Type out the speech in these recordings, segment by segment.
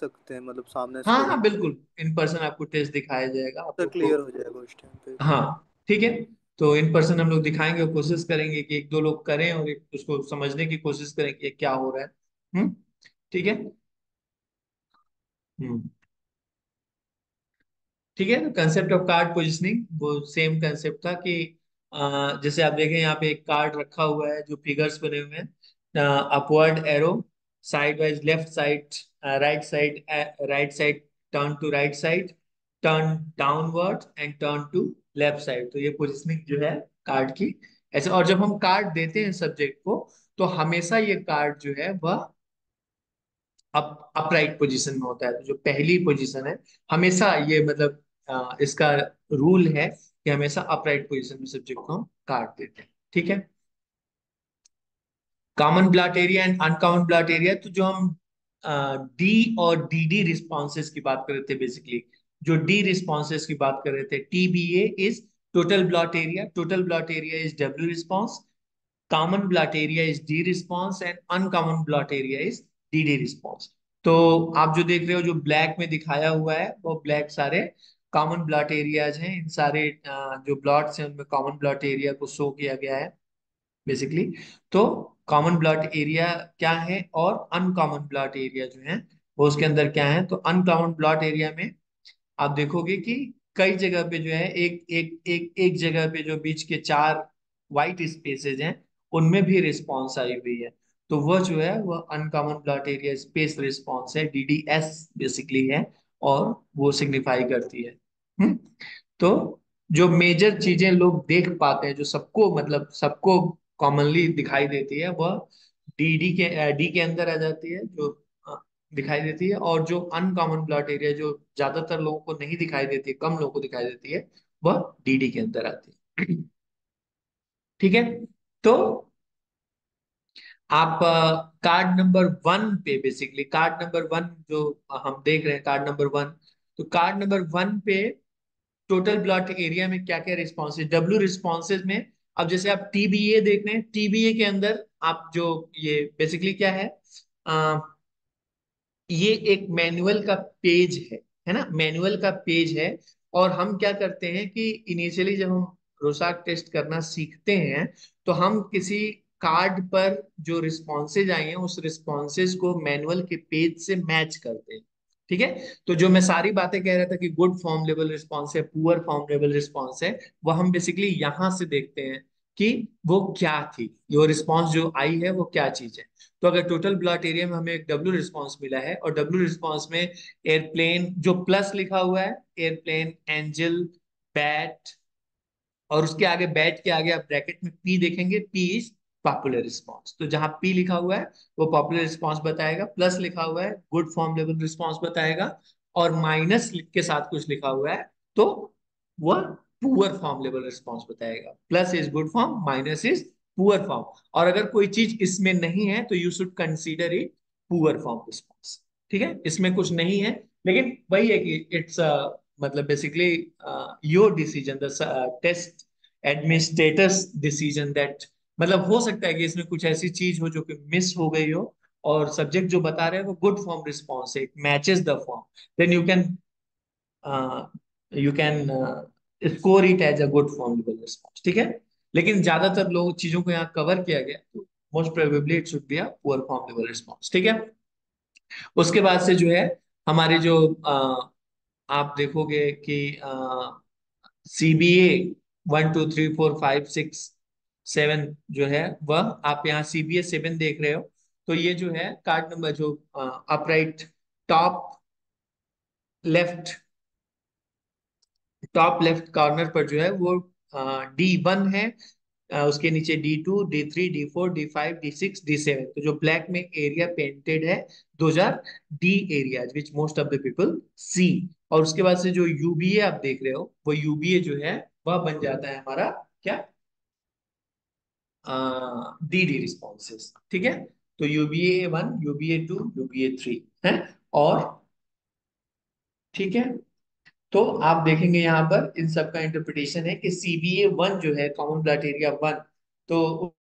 सकते हैं, मतलब सामने से हाँ कोई हाँ दिखाए, बिल्कुल, इन पर्सन आपको टेस्ट दिखाया जाएगा आप तो लोग को। क्लियर हो जाएगा उस टाइम पे। हाँ ठीक है। तो इन पर्सन हम लोग दिखाएंगे और कोशिश करेंगे कि एक दो लोग करें और एक उसको समझने की कोशिश करें कि ये क्या हो रहा है। ठीक है। हम्म ठीक है। तो कंसेप्ट ऑफ कार्ड पोजिशनिंग वो सेम कंसेप्ट था कि जैसे आप देखें यहाँ पे एक कार्ड रखा हुआ है जो फिगर्स बने हुए हैं, upward arrow, side wise, left side, right side, right side, turn to right side, turn downward and turn to left side. तो ये पोजिशनिंग जो है कार्ड की ऐसे। और जब हम कार्ड देते हैं सब्जेक्ट को, तो हमेशा ये कार्ड जो है वह अपराइट पोजीशन में होता है। तो जो पहली पोजीशन है हमेशा ये मतलब इसका रूल है कि हमेशा अपराइट पोजीशन में सब्जेक्ट को हम काट देते हैं। ठीक है। Common blot area and uncommon blot area, तो जो हम डी और डी रिस्पॉन्सेज की बात कर रहे थे बेसिकली, जो डी रिस्पॉन्सेज की बात कर रहे थे, TBA is total blot area, total blot area is W response, common blot area is D response and uncommon blot area is D response. तो आप जो देख रहे हो जो ब्लैक में दिखाया हुआ है वो ब्लैक सारे कॉमन ब्लॉट एरियाज हैं। इन सारे जो ब्लॉट्स हैं उनमें कॉमन ब्लॉट एरिया को शो किया गया है बेसिकली। तो कॉमन ब्लॉट एरिया क्या है और अनकॉमन ब्लॉट एरिया जो है वो उसके अंदर क्या है। तो अनकॉमन ब्लॉट एरिया में आप देखोगे कि कई जगह पे जो है एक जगह पे जो बीच के चार वाइट स्पेसेस हैं उनमें भी रिस्पॉन्स आई हुई है। तो वह जो है वह uncommon blot area space response है, डीडीएस बेसिकली है, और वो सिग्निफाई करती है। हम्म तो जो मेजर चीजें लोग देख पाते हैं, जो सबको मतलब सबको कॉमनली दिखाई देती है, वह डी के अंदर आ जाती है, जो दिखाई देती है। और जो अनकॉमन ब्लॉट एरिया जो ज्यादातर लोगों को नहीं दिखाई देती है, कम लोगों को दिखाई देती है, वह डीडी के अंदर आती है। ठीक है। तो आप कार्ड नंबर वन पे बेसिकली, कार्ड नंबर वन जो हम देख रहे हैं, कार्ड नंबर वन, तो कार्ड नंबर वन पे टोटल ब्लॉट एरिया में क्या क्या रिस्पॉन्स है, डब्ल्यू रिस्पॉन्सेज में। अब जैसे आप टीबीए देख रहे हैं, टीबीए के अंदर आप जो ये बेसिकली क्या है, ये एक मैनुअल का पेज है ना, मैनुअल का पेज है। और हम क्या करते हैं कि इनिशियली जब हम रोसाक टेस्ट करना सीखते हैं, तो हम किसी कार्ड पर जो रिस्पॉन्सेज आए हैं उस रिस्पॉन्सेज को मैनुअल के पेज से मैच करते हैं। ठीक है। तो जो मैं सारी बातें कह रहा था कि गुड फॉर्म लेवल रिस्पॉन्स है, पुअर फॉर्म लेवल रिस्पॉन्स है, वो हम बेसिकली यहां से देखते हैं कि वो क्या थी, जो रिस्पॉन्स जो आई है वो क्या चीज है। तो अगर टोटल ब्लॉट एरिया में हमें एक डब्ल्यू रिस्पॉन्स मिला है और डब्ल्यू रिस्पॉन्स में एयरप्लेन जो प्लस लिखा हुआ है, एयरप्लेन, एंजल, बैट, और उसके आगे बैट के आगे आप ब्रैकेट में पी देखेंगे, पी इज पॉपुलर रिस्पॉन्स। तो जहां पी लिखा हुआ है वो पॉपुलर रिस्पॉन्स बताएगा, प्लस लिखा हुआ है गुड फॉर्म लेवल रिस्पॉन्स बताएगा, और माइनस के साथ कुछ लिखा हुआ है तो वह पुअर फॉर्म लेवल रिस्पॉन्स बताएगा। Plus is good form, minus is poor form. और अगर कोई चीज इसमें नहीं है तो you should consider it poor form response. ठीक है। इसमें कुछ नहीं है, लेकिन वही है कि इट्स मतलब basically your decision, the test administrators decision that, मतलब हो सकता है कि इसमें कुछ ऐसी चीज हो जो कि मिस हो गई हो, और सब्जेक्ट जो बता रहे हैं वो गुड फॉर्म रिस्पॉन्स है, matches the form, then you can score it as a good form response. ठीक है। लेकिन ज्यादातर लोग चीजों को यहाँ कवर किया गया, तो most probably it should be a poor form level response. ठीक है। उसके बाद से जो है हमारे जो आप देखोगे कि सीबीए 1 2 3 4 5 6 7 जो है वह आप यहाँ सीबीए 7 देख रहे हो। तो ये जो है कार्ड नंबर जो upright top left, top left corner पर जो है वो D1 है, उसके नीचे D2, D3, D4, D5, D6, D7। तो जो ब्लैक में एरिया पेंटेड है, those R D areas which most of the people see. और उसके बाद से जो यूबीए आप देख रहे हो, वो यूबीए जो है वह बन जाता है हमारा क्या, डी रिस्पॉन्सेस। ठीक है। तो यूबीए वन, यूबीए टू, यूबीए थ्री है। और ठीक है। तो आप देखेंगे यहाँ पर इन सब का इंटरप्रिटेशन है कि सीबीए वन जो है, कॉमन ब्लड एरिया वन, तो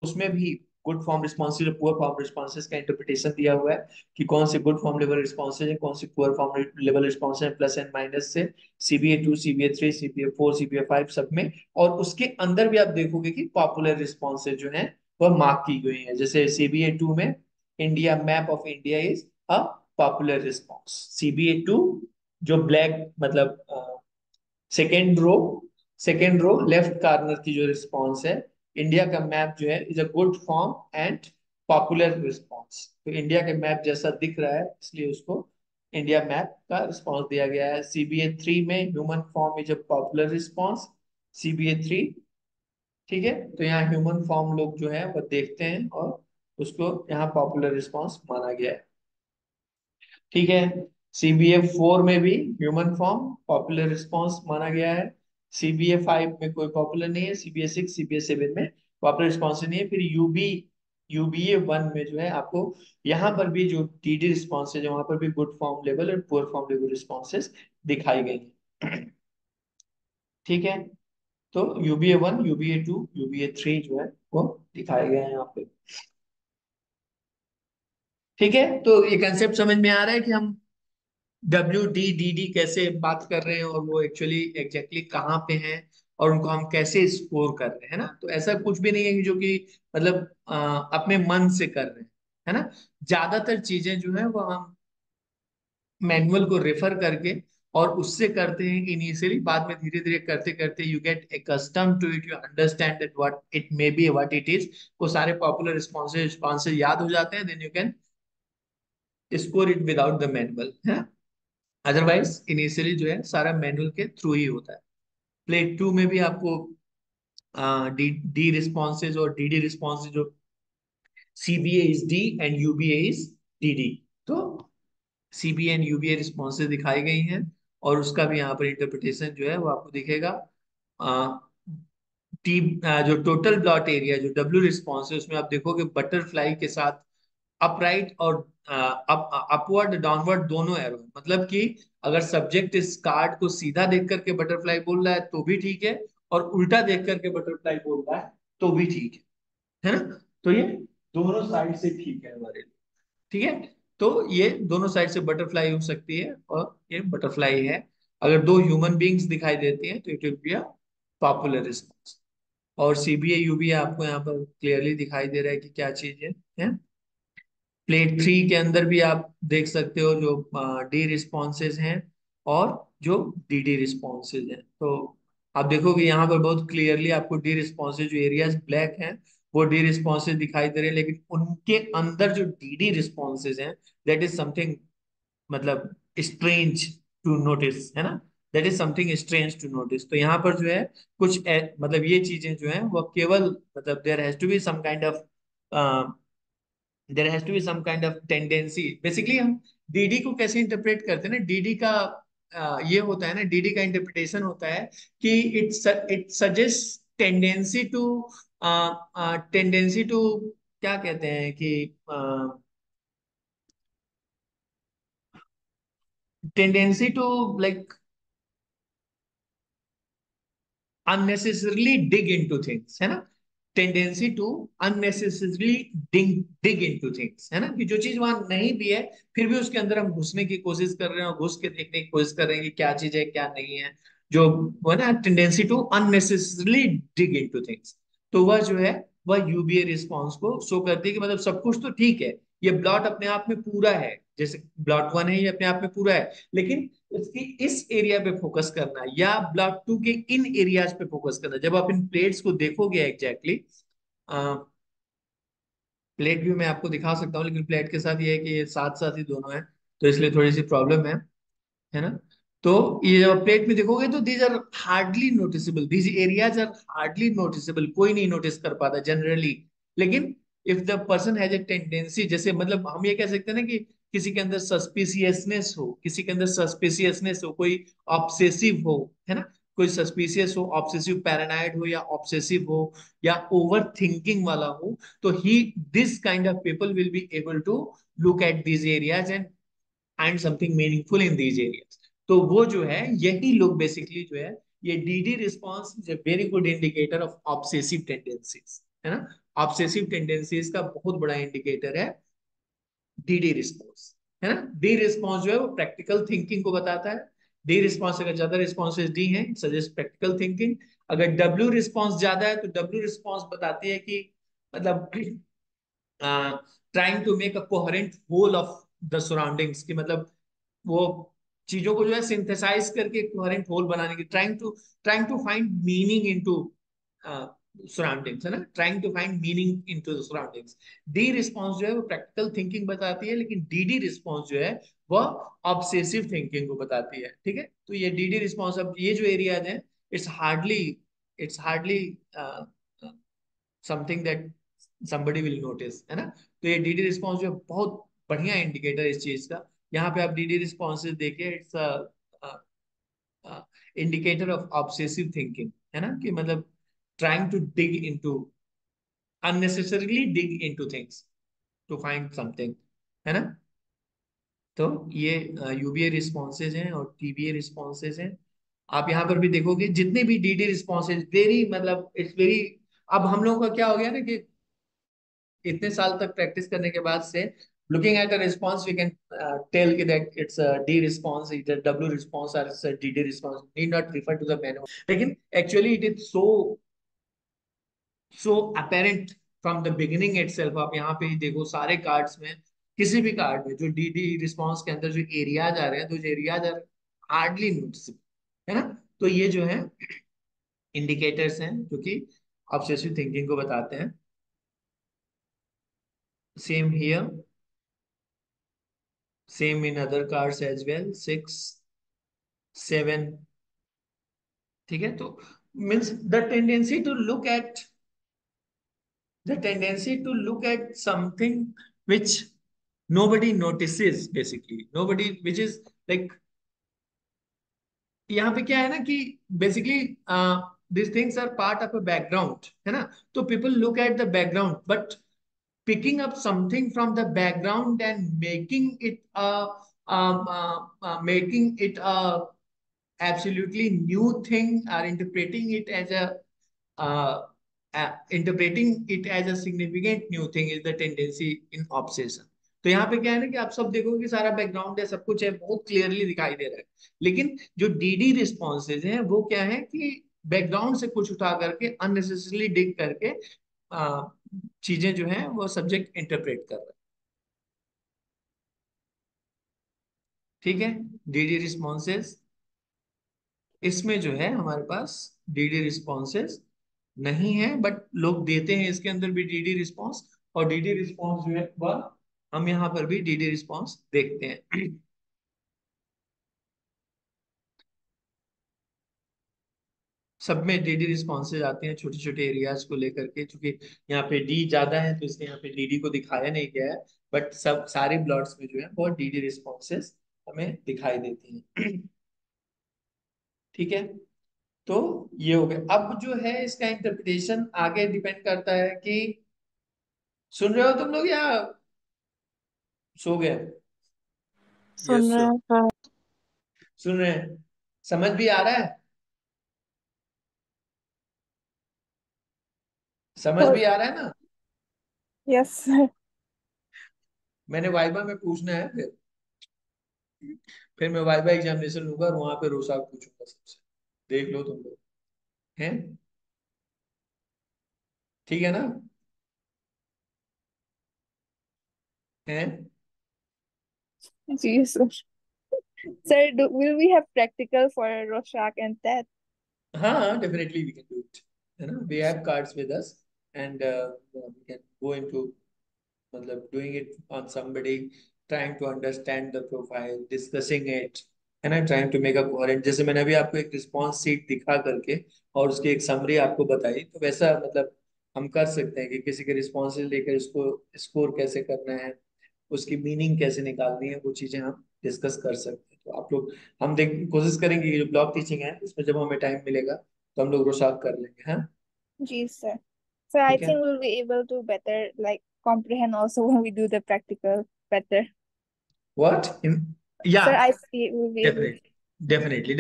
उसमें भी गुड फॉर्म रिस्पॉन्सेज और पुअर फॉर्म रिस्पॉन्सेज का इंटरप्रिटेशन दिया हुआ है कि कौन से गुड फॉर्म लेवल रिस्पॉन्सेज है, कौन सी पुअर फॉर्म लेवल रिस्पॉन्सेज है, प्लस एंड माइनस से CBA 2, CBA 3, CBA 4, CBA 5 सब में। और उसके अंदर भी आप देखोगे कि पॉपुलर रिस्पॉन्सेज जो है वह मार्क की गई है। जैसे CBA 2 में India, map of India is a popular response. CBA 2 जो ब्लैक मतलब second row, second row left corner की जो रिस्पॉन्स है, इंडिया का मैप जो है is a good form and popular response. तो इंडिया के मैप जैसा दिख रहा है इसलिए उसको इंडिया मैप का रिस्पॉन्स दिया गया है। CBA 3 में human form is a popular response. CBA 3, ठीक है। तो यहाँ ह्यूमन फॉर्म लोग जो है वो देखते हैं और उसको यहाँ पॉपुलर रिस्पॉन्स माना गया है, ठीक है। CBA 4 में भी ह्यूमन फॉर्म पॉपुलर रिस्पॉन्स माना गया है। CBA 5 में कोई पॉपुलर नहीं है। CBA 6, CBA 7 में पॉपुलर रिस्पॉन्स नहीं है। फिर UBA 1 में जो है आपको यहाँ पर भी जो TD रिस्पॉन्स है, वहां पर भी गुड फॉर्म लेवल और पुअर फॉर्म लेवल रिस्पॉन्सेस दिखाई गई हैं, ठीक है। तो UBA 1, UBA 2, UBA 3 जो है वो दिखाए गए हैं यहाँ पे, ठीक है। तो ये कंसेप्ट समझ में आ रहा है कि हम WD DD कैसे बात कर रहे हैं और वो एक्चुअली एग्जैक्टली कहाँ पे हैं और उनको हम कैसे स्कोर कर रहे हैं, है ना। तो ऐसा कुछ भी नहीं है कि जो कि मतलब अपने मन से कर रहे हैं, है ना। ज्यादातर चीजें जो है वो हम मैनुअल को रेफर करके और उससे करते हैं इनिशियली, बाद में धीरे धीरे करते करते you get accustom to it, you understand that what it may be, what it is. वो सारे पॉपुलर रिस्पॉन्सेज याद हो जाते हैं, then you can score it without the manual, है। अदरवाइज इनिशियली जो है सारा मैनुअल के थ्रू ही होता है। Plate 2 में भी आपको डी रिस्पॉन्सेज और DD रिस्पॉन्सेज, जो CBA is D and UBA is DD। तो CBA एंड UBA रिस्पॉन्सेज दिखाई गई हैं और उसका भी यहाँ पर इंटरप्रिटेशन जो है वो आपको दिखेगा। टी जो टोटल ब्लॉट एरिया जो W रिस्पॉन्स है उसमें आप देखोगे बटरफ्लाई के साथ अपराइट और अपवर्ड डाउनवर्ड दोनों एरो है। मतलब कि अगर सब्जेक्ट इस कार्ड को सीधा देख करके बटरफ्लाई बोल रहा है तो भी ठीक है, और उल्टा देख करके बटरफ्लाई बोल रहा है तो भी ठीक है ना। तो ये दोनों साइड से ठीक है हमारे लिए, ठीक है। तो ये दोनों साइड से बटरफ्लाई हो सकती है और ये बटरफ्लाई है। अगर दो ह्यूमन बींग्स दिखाई देती हैं तो it will be a popular response. और CBA UBA आपको यहाँ पर क्लियरली दिखाई दे रहा है कि क्या चीज है। Plate 3 के अंदर भी आप देख सकते हो जो D रिस्पॉन्सेज हैं और जो DD रिस्पॉन्सेज हैं। तो आप देखोगे यहाँ पर बहुत क्लियरली आपको D रिस्पॉन्सेज जो एरियाज ब्लैक हैं वो D रिस्पॉन्सेज दिखाई दे रहे हैं, लेकिन उनके अंदर जो DD रिस्पॉन्सेज हैं दैट इज समथिंग मतलब स्ट्रेंज टू नोटिस, है ना। That is something strange to notice. तो यहाँ पर जो है कुछ मतलब ये चीजें जो है वो केवल मतलब there has to be some kind of, there has to be some kind of tendency. Basically हम DD को कैसे इंटरप्रेट करते हैं ना, DD का ये होता है ना, DD का इंटरप्रिटेशन होता है कि it suggest tendency to, tendency to, क्या कहते हैं कि tendency to like unnecessarily dig into things, है ना। Tendency to unnecessarily dig into things, है ना, कि जो चीज वहां नहीं भी है फिर भी उसके अंदर हम घुसने की कोशिश कर रहे हैं और घुस के देखने की कोशिश कर रहे हैं कि क्या चीज है क्या नहीं है। जो वो है ना tendency to unnecessarily dig into things, तो वह जो है वह UBA रिस्पॉन्स को शो करती है कि मतलब सब कुछ तो ठीक है, ये ब्लॉट अपने आप में पूरा है, जैसे ब्लॉट 1 है ये अपने आप में पूरा है, लेकिन इसकी इस एरिया पे फोकस करना है या ब्लॉक 2 के इन एरियाज पे फोकस करना है। जब आप इन प्लेट्स को देखोगे एग्जैक्टली, प्लेट व्यू में आपको दिखा सकता हूँ, लेकिन प्लेट के साथ ये है कि ये साथ साथ ही दोनों है तो इसलिए थोड़ी सी प्रॉब्लम है ना। तो ये जब प्लेट में देखोगे तो these are hardly noticeable, these areas are hardly noticeable, कोई नहीं नोटिस कर पाता जनरली। लेकिन if the person has a tendency, जैसे मतलब हम ये कह सकते हैं ना कि किसी के अंदर सस्पिशियसनेस हो, किसी के अंदर सस्पिशियसनेस हो, कोई ऑब्सेसिव हो, है ना, कोई सस्पिशियस हो, ऑब्सेसिव पैरानाइड हो या ऑब्सेसिव हो या ओवर थिंकिंग वाला हो, तो ही this kind of people will be able to look at these areas and find something meaningful in these areas. तो वो जो है यही लोग बेसिकली जो है ये DD response is a very good indicator of obsessive tendencies, है ना। ऑब्सेसिव टेंडेंसीज का बहुत बड़ा इंडिकेटर है डीडी रिस्पॉन्स, है ना। डी रिस्पॉन्स जो है वो प्रैक्टिकल थिंकिंग को बताता है। डी रिस्पॉन्स, अगर ज्यादा रिस्पॉन्सेज डी हैं, सजेस्ट प्रैक्टिकल थिंकिंग। अगर डब्ल्यू रिस्पॉन्स ज्यादा है तो डब्ल्यू रिस्पॉन्स बताती है कि मतलब trying to make a coherent whole of the surroundings, की मतलब वो चीजों को जो है सिंथेसाइज करके कोहेरेंट होल बनाने की, trying to find meaning into surroundings, है ना, trying to find meaning into the surroundings. D response जो है वो प्रैक्टिकल थिंकिंग बताती है, लेकिन डीडी रिस्पॉन्स जो है वो ऑब्सेसिव थिंकिंग को बताती है, ठीक है। तो ये डीडी रिस्पॉन्स, अब ये जो एरियाज हैं, it's hardly something that somebody will notice, है ना। तो ये डीडी रिस्पॉन्स जो है बहुत बढ़िया इंडिकेटर इस चीज का। यहाँ पे आप डीडी रिस्पॉन्सेज देखिए, it's indicator of obsessive thinking, है ना, कि मतलब trying to dig into, unnecessarily dig into things to find something, है ना। तो ये यूबीए रिस्पॉन्सेज हैं और टीबीए रिस्पॉन्सेज हैं। आप यहाँ पर भी देखोगे जितने भी डीडी रिस्पॉन्सेज वेरी, मतलब इट्स वेरी, अब हम लोगों का क्या हो गया ना कि इतने साल तक प्रैक्टिस करने के बाद से looking at a response we can tell कि that it's a D response, it's a W response और it's a DD response, need not refer to the manual. लेकिन actually it is so apparent from the beginning itself. आप यहाँ पे ही देखो सारे cards में, किसी भी कार्ड में जो डीडी रिस्पॉन्स के अंदर जो एरियाज आ रहे हैं, those areas are hardly noticeable, है ना। तो ये जो है इंडिकेटर्स हैं जो कि ऑब्सेसिव थिंकिंग को बताते हैं। Same here, same in other cards as well, 6, 7, ठीक है। तो means the tendency to look at something which nobody notices, basically nobody, which is like, यहाँ पे क्या है ना कि basically these things are part of a background, है ना। तो people look at the background, but picking up something from the background and making it a absolutely new thing, or uh, interpreting it as a significant new thing is the tendency in obsession। तो यहाँ पे क्या है ना कि आप सब देखोगे कि सारा बैकग्राउंड है, सब कुछ है, बहुत क्लियरली दिखाई दे रहा है। लेकिन जो डीडी रिस्पॉन्सेज हैं वो क्या है कि बैकग्राउंड से कुछ उठा करके अननेसेसरली डिग करके आ, चीजें जो हैं वो सब्जेक्ट इंटरप्रेट कर रहा है, ठीक है। डीडी रिस्पॉन्सेज, इसमें जो है हमारे पास डीडी रिस्पॉन्सेज नहीं है, बट लोग देते हैं इसके अंदर भी डीडी रिस्पॉन्स। और डीडी रिस्पॉन्स जो है वह हम यहाँ पर भी डीडी रिस्पॉन्स देखते हैं। सब में डीडी रिस्पॉन्सेज आते हैं छोटे छोटे एरियाज को लेकर के, क्योंकि यहाँ पे डी ज्यादा है तो इसलिए यहाँ पे डीडी को दिखाया नहीं गया है। बट सब सारे ब्लॉट्स में जो है बहुत डीडी रिस्पॉन्सेज हमें दिखाई देती हैं। ठीक है। तो ये हो गया। अब जो है इसका इंटरप्रिटेशन आगे डिपेंड करता है कि सुन रहे हो तुम लोग या सो गए। यस सुन रहे सर। हैं सर। सुन रहे हैं, समझ भी आ रहा है, समझ भी आ रहा है ना। Yes sir. मैंने वाइवा में पूछना है, फिर मैं वाइवा एग्जामिनेशन लूंगा और वहां पे रोसाक पूछूंगा सबसे, देख लो तुम लोग, हैं, ठीक है ना, हैं। जी sir. Sir, will we have practical for Rorschach and that? हाँ, definitely we can do it, है ना। We have cards with us and we can go into, मतलब doing it on somebody, trying to understand the profile, discussing it, है ना, trying to make a coherent। जैसे मैंने अभी आपको एक रिस्पॉन्स सीट दिखा करके और उसकी एक समरी आपको बताई, तो वैसा मतलब हम कर सकते हैं कि किसी के रिस्पॉन्स लेकर इसको स्कोर कैसे करना है, उसकी मीनिंग कैसे निकालनी है, वो चीजें हम डिस्कस कर सकते हैं। तो आप लोग, हम देख कोशिश करेंगे कि जो ब्लॉक टीचिंग है इसमें जब हमें टाइम मिलेगा तो हम लोग रोशाक कर लेंगे, हाँ। जी सर। So I ठीक है। think we'll be able to better like comprehend also when we do the practical better. What in, Sir, yeah, I see we'll be able to. definitely.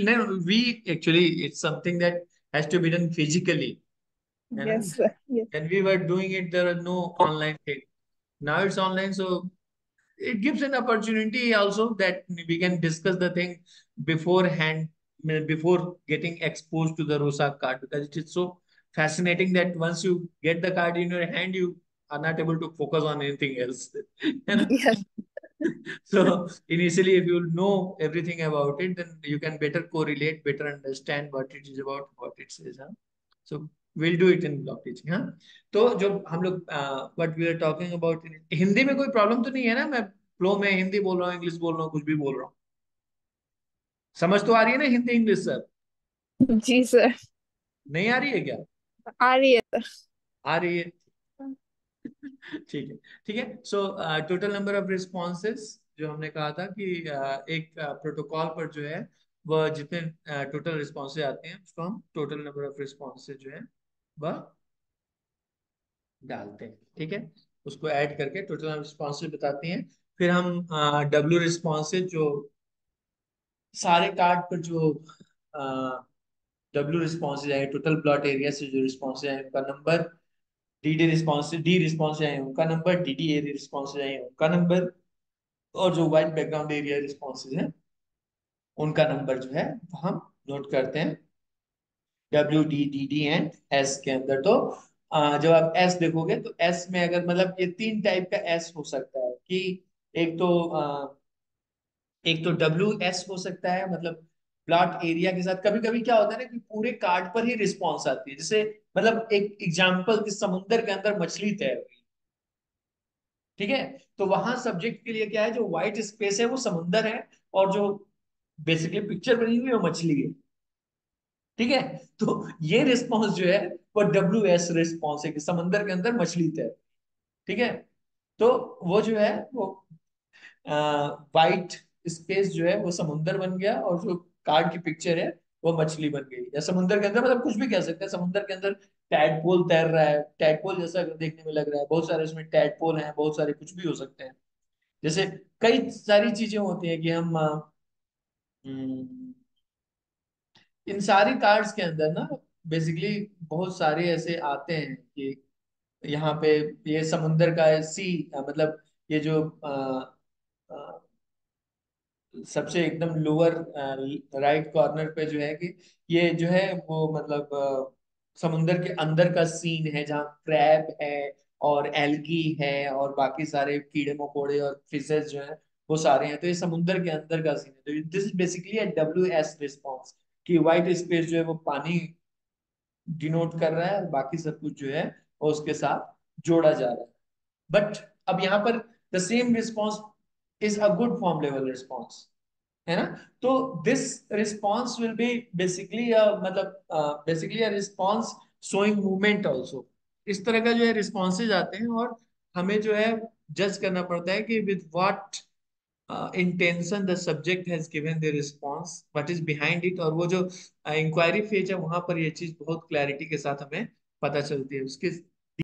No, we actually, it's something that has to be done physically, है ना? Yes, sir. Yes. When we were doing it, there was no online thing. Now it's online, so it gives an opportunity also that we can discuss the thing beforehand, before getting exposed to the ROSAC card, because it is so fascinating that once you get the card in your hand, you are not able to focus on anything else. You know? Yes. So initially, if you know everything about it, then you can better correlate, better understand what it is about, what it says. Huh? So we'll do it in block teaching. हाँ, तो जो हम लोग what we are talking about, Hindi में कोई problem तो नहीं है ना? मैं फ्लो में हिंदी बोल रहा हूँ, इंग्लिश बोल रहा हूँ, कुछ भी बोल रहा हूँ, समझ तो आ रही है ना हिंदी इंग्लिश सब? जी सर, नहीं आ रही है क्या? आ रही है सर। आ रही है। ठीक है, ठीक है। So total number of responses जो हमने कहा था कि एक प्रोटोकॉल पर जो है वह जितने टोटल रिस्पॉन्सेज आते हैं उसको हम टोटल नंबर ऑफ रिस्पॉन्सेज जो है वह डालते हैं। ठीक है, उसको ऐड करके टोटल नंबर रिस्पॉन्सेज बताते हैं। फिर हम डब्ल्यू रिस्पॉन्सेज जो सारे कार्ड पर जो डब्ल्यू रिस्पॉन्सेज आए, टोटल प्लॉट एरिया से जो रिस्पॉन्सेज आए उनका नंबर, डी रिस्पॉन्स आए उनका नंबर, डी ए रिस्पॉन्स आए उनका नंबर, और जो व्हाइट बैकग्राउंड एरिया रिस्पॉन्सेज हैं उनका नंबर जो है वो हम नोट करते हैं W D D D and S के अंदर। तो जब आप एस देखोगे तो एस में अगर मतलब ये तीन टाइप का एस हो सकता है कि एक तो एक तो डब्ल्यू एस हो सकता है, मतलब प्लॉट एरिया के साथ। कभी कभी क्या होता है ना कि पूरे कार्ड पर ही रिस्पॉन्स आती है, जैसे मतलब एक एग्जांपल कि समुद्र के अंदर मछली तैर रही, ठीक है, तो वहां सब्जेक्ट के लिए क्या है, जो व्हाइट स्पेस है वो समुंदर है, और जो बेसिकली पिक्चर बनी हुई है वो मछली है। ठीक है, तो ये रिस्पॉन्स जो है वो डब्ल्यू एस रिस्पॉन्स है कि समंदर के अंदर मछली तैर। ठीक है, तो वो जो है वो वाइट स्पेस जो है वो समुंदर बन गया, और जो कार्ड की पिक्चर है वो मछली बन गई। या समुंदर के अंदर मतलब कुछ भी कह सकते हैं, समुंदर के अंदर टैडपोल तैर रहा है, टैडपोल जैसा देखने में लग रहा है, बहुत सारे उसमें टैडपोल हैं, बहुत सारे कुछ भी हो सकते हैं। जैसे कई सारी चीजें होती हैं कि हम हम्म, इन सारी कार्ड्स के अंदर ना बेसिकली बहुत सारे ऐसे आते हैं कि यहाँ पे ये समुंदर का सी, मतलब ये जो सबसे एकदम लोअर राइट कॉर्नर पे जो है कि ये जो है वो मतलब समुंदर के अंदर का सीन है जहाँ क्रैब है और एल्गी है और बाकी सारे कीड़े मकोड़े और फिशेस जो है वो सारे हैं। तो ये समुंदर के अंदर का सीन है। तो this is basically a WS response कि व्हाइट स्पेस जो है वो पानी डिनोट कर रहा है, और बाकी सब कुछ जो है वो उसके साथ जोड़ा जा रहा है। बट अब यहाँ पर the same response is a good form level response, है ना? तो this response will be basically मतलब basically a response showing movement also. इस तरह का जो है रिस्पॉन्सेज आते हैं, और हमें जो है जज करना पड़ता है कि with what intention the subject has given the response, what is behind it. और वो जो इंक्वायरी फेज है वहां पर ये चीज बहुत क्लैरिटी के साथ हमें पता चलती है। उसके